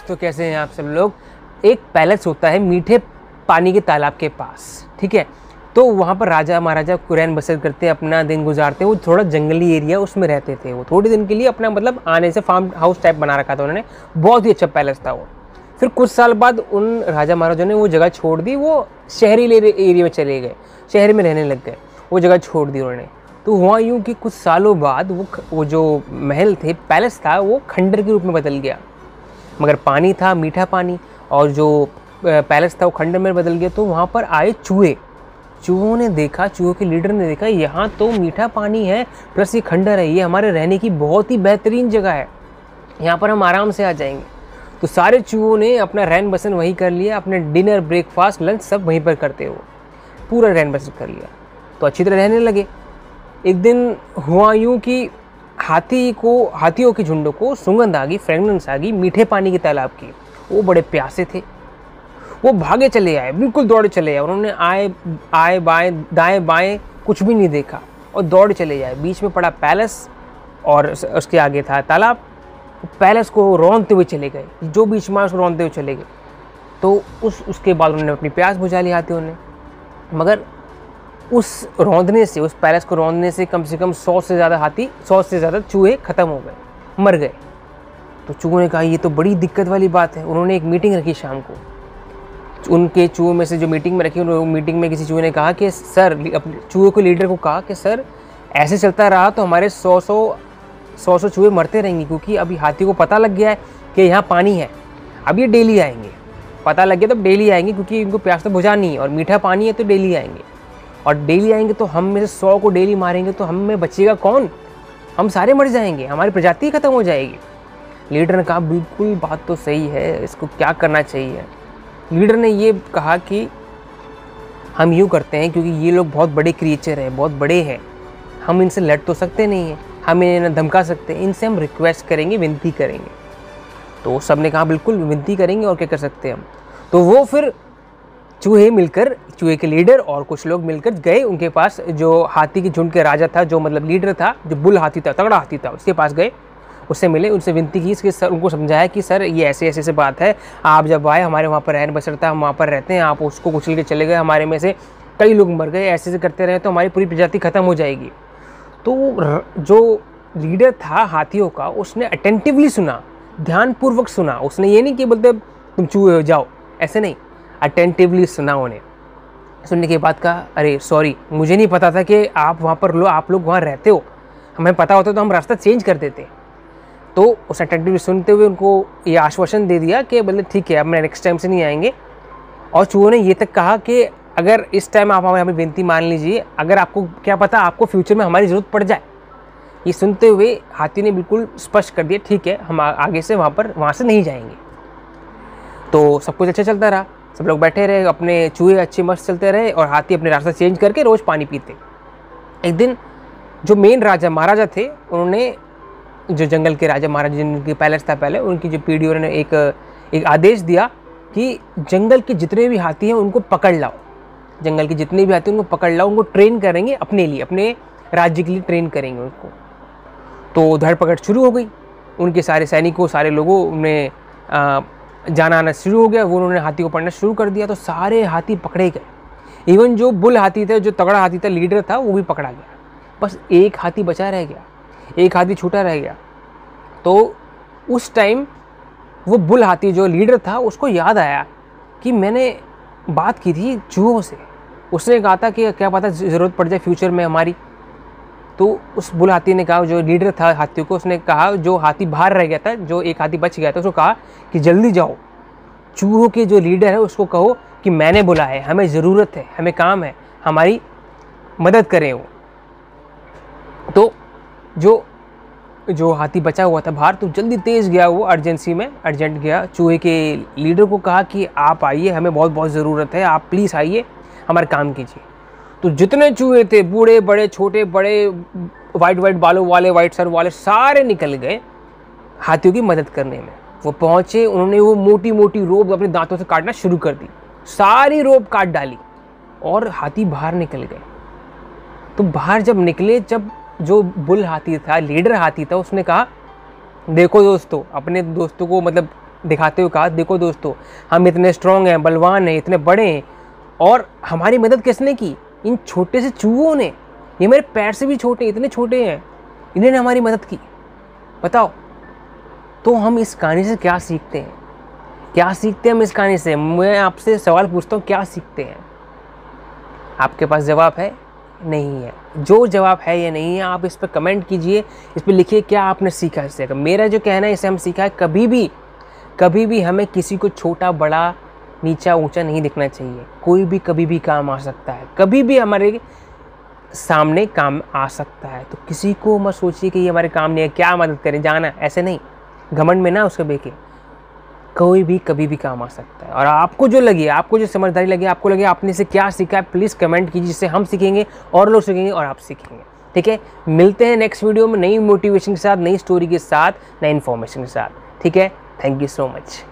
दोस्तों, कैसे हैं आप सब लोग। एक पैलेस होता है मीठे पानी के तालाब के पास, ठीक है। तो वहाँ पर राजा महाराजा रैन बसर करते, अपना दिन गुजारते। वो थोड़ा जंगली एरिया उसमें रहते थे। वो थोड़े दिन के लिए अपना मतलब आने से फार्म हाउस टाइप बना रखा था उन्होंने। बहुत ही अच्छा पैलेस था वो। फिर कुछ साल बाद उन राजा महाराजा ने वो जगह छोड़ दी, वो शहरी एरिया में चले गए, शहर में रहने लग गए, वो जगह छोड़ दी उन्होंने। तो हुआ यूँ कि कुछ सालों बाद वो जो महल थे, पैलेस था, वो खंडर के रूप में बदल गया। मगर पानी था, मीठा पानी, और जो पैलेस था वो खंडर में बदल गया। तो वहाँ पर आए चूहे। चूहों ने देखा, चूहों के लीडर ने देखा, यहाँ तो मीठा पानी है प्लस ये खंडर है, ये हमारे रहने की बहुत ही बेहतरीन जगह है, यहाँ पर हम आराम से आ जाएंगे। तो सारे चूहों ने अपना रहन बसन वहीं कर लिया, अपने डिनर ब्रेकफास्ट लंच सब वहीं पर करते हो, पूरा रहन बसन कर लिया। तो अच्छी तरह रहने लगे। एक दिन हुआ यूँ कि हाथियों के झुंडों को सुगंध आ गई, फ्रेगनेंस आ गई मीठे पानी के तालाब की। वो बड़े प्यासे थे, वो भागे चले आए, बिल्कुल दौड़े चले आए। उन्होंने आए बाएं दाएं बाएं कुछ भी नहीं देखा और दौड़ चले आए। बीच में पड़ा पैलेस और उसके आगे था तालाब। पैलेस को रौंदते हुए चले गए, जो बीच में उसको रौंदते हुए चले गए। तो उसके बाद उन्होंने अपनी प्यास बुझा ली हाथियों ने। मगर उस रौंदने से, उस पैलेस को रौंदने से कम 100 से ज़्यादा चूहे ख़त्म हो गए, मर गए। तो चूहों ने कहा ये तो बड़ी दिक्कत वाली बात है। उन्होंने एक मीटिंग रखी शाम को। उनके चूहों में से जो मीटिंग में रखी, मीटिंग में किसी चूहे ने कहा कि सर, अपने चूहे को लीडर को कहा कि सर ऐसे चलता रहा तो हमारे 100 चूहे मरते रहेंगे, क्योंकि अभी हाथी को पता लग गया है कि यहाँ पानी है। अब ये डेली आएंगे, पता लग गया तो डेली आएंगे, क्योंकि इनको प्यास तो बुझानी है और मीठा पानी है तो डेली आएंगे। और डेली आएंगे तो हम में से 100 को डेली मारेंगे तो हम में बचेगा कौन? हम सारे मर जाएंगे, हमारी प्रजाति खत्म हो जाएगी। लीडर ने कहा बिल्कुल बात तो सही है, इसको क्या करना चाहिए। लीडर ने ये कहा कि हम यूँ करते हैं, क्योंकि ये लोग बहुत बड़े क्रिएचर हैं, बहुत बड़े हैं, हम इनसे लड़ तो सकते नहीं हैं, हम इन्हें धमका सकते हैं, इनसे हम रिक्वेस्ट करेंगे, विनती करेंगे। तो सब ने कहा बिल्कुल विनती करेंगे, और क्या कर सकते हैं हम। तो वो फिर चूहे के लीडर और कुछ लोग मिलकर गए उनके पास, जो हाथी के झुंड के राजा था, जो मतलब लीडर था, जो बुल हाथी था, तगड़ा हाथी था, उसके पास गए, उससे मिले, उनसे विनती की कि सर, उनको समझाया कि सर ये ऐसे ऐसे बात है, आप जब आए हमारे वहाँ पर रहन बसर था, हम वहाँ पर रहते हैं, आप उसको कुचल के चले गए, हमारे में से कई लोग मर गए, ऐसे ऐसे करते रहे तो हमारी पूरी प्रजाति खत्म हो जाएगी। तो जो लीडर था हाथियों का, उसने अटेंटिवली सुना, ध्यानपूर्वक सुना। उसने ये नहीं कि बोलते तुम चूहे हो जाओ, ऐसे नहीं, अटेंटिवली सुना। उन्हें सुनने के बाद कहा अरे सॉरी, मुझे नहीं पता था कि आप वहाँ पर आप लोग वहाँ रहते हो, हमें पता होता तो हम रास्ता चेंज कर देते। तो उस अटेंटिवली सुनते हुए उनको ये आश्वासन दे दिया कि मतलब ठीक है, अब मैं नेक्स्ट टाइम से नहीं आएंगे। और चूहों ने ये तक कहा कि अगर इस टाइम आप हमें विनती मान लीजिए, अगर आपको क्या पता आपको फ्यूचर में हमारी ज़रूरत पड़ जाए। ये सुनते हुए हाथी ने बिल्कुल स्पष्ट कर दिया ठीक है, हम आगे से वहाँ से नहीं जाएंगे। तो सब कुछ अच्छा चलता रहा, सब लोग बैठे रहे, अपने चूहे अच्छे मस्त चलते रहे, और हाथी अपने रास्ता चेंज करके रोज़ पानी पीते। एक दिन जो मेन राजा महाराजा थे, उन्होंने, जो जंगल के राजा महाराजा जिनकी पैलेस था पहले, उनकी जो पीढ़ी, उन्होंने एक आदेश दिया कि जंगल के जितने भी हाथी हैं उनको पकड़ लाओ, जंगल के जितने भी हाथी हैं उनको पकड़ लाओ, उनको ट्रेन करेंगे अपने लिए, अपने राज्य के लिए ट्रेन करेंगे उनको। तो धरपकड़ शुरू हो गई, उनके सारे सैनिकों, सारे लोगों में जाना आना शुरू हो गया। वो उन्होंने हाथी को पकड़ना शुरू कर दिया, तो सारे हाथी पकड़े गए। इवन जो बुल हाथी था, जो तगड़ा हाथी था, लीडर था, वो भी पकड़ा गया। बस एक हाथी बचा रह गया, एक हाथी छूटा रह गया। तो उस टाइम वो बुल हाथी जो लीडर था, उसको याद आया कि मैंने बात की थी चूहों से, उसने कहा था कि क्या पता ज़रूरत पड़ जाए फ्यूचर में हमारी। तो उस बुल हाथी ने कहा, जो लीडर था हाथियों को, उसने कहा, जो हाथी बाहर रह गया था, जो एक हाथी बच गया था, उसको कहा कि जल्दी जाओ, चूहों के जो लीडर है उसको कहो कि मैंने बोला है, हमें ज़रूरत है, हमें काम है, हमारी मदद करें वो। तो जो हाथी बचा हुआ था बाहर, तो जल्दी तेज़ गया, वो अर्जेंट गया, चूहे के लीडर को कहा कि आप आइए, हमें बहुत बहुत ज़रूरत है, आप प्लीज़ आइए, हमारा काम कीजिए। तो जितने चूहे थे, बूढ़े बड़े, छोटे बड़े, वाइट बालों वाले, वाइट सर वाले, सारे निकल गए हाथियों की मदद करने में। वो पहुँचे, उन्होंने वो मोटी मोटी रोप अपने दांतों से काटना शुरू कर दी, सारी रोप काट डाली, और हाथी बाहर निकल गए। तो बाहर जब निकले, जब जो बुल हाथी था, लीडर हाथी था, उसने कहा देखो दोस्तों, अपने दोस्तों को मतलब दिखाते हुए कहा, देखो दोस्तों हम इतने स्ट्रॉन्ग हैं, बलवान हैं, इतने बड़े हैं, और हमारी मदद किसने की? इन छोटे से चूहों ने। ये मेरे पैर से भी छोटे, इतने छोटे हैं, इन्होंने हमारी मदद की। बताओ, तो हम इस कहानी से क्या सीखते हैं? क्या सीखते हैं हम इस कहानी से? मैं आपसे सवाल पूछता हूँ, क्या सीखते हैं? आपके पास जवाब है? नहीं है। जो जवाब है या नहीं है, आप इस पर कमेंट कीजिए, इस पर लिखिए क्या आपने सीखा इससे। मेरा जो कहना है, इसे हम सीखा है, कभी भी हमें किसी को छोटा बड़ा नीचा ऊंचा नहीं दिखना चाहिए। कोई भी कभी भी काम आ सकता है, कभी भी हमारे सामने काम आ सकता है। तो किसी को मत सोचिए कि ये हमारे काम नहीं है, क्या मदद करें, जाना, ऐसे नहीं, घमंड में ना उसके बेके। कोई भी कभी भी काम आ सकता है। और आपको जो लगे, आपको जो समझदारी लगे, आपको लगे आपने इसे क्या सीखा है, प्लीज़ कमेंट कीजिए, जिससे हम सीखेंगे और लोग सीखेंगे और आप सीखेंगे। ठीक है, मिलते हैं नेक्स्ट वीडियो में नई मोटिवेशन के साथ, नई स्टोरी के साथ, नई इन्फॉर्मेशन के साथ। ठीक है, थैंक यू सो मच।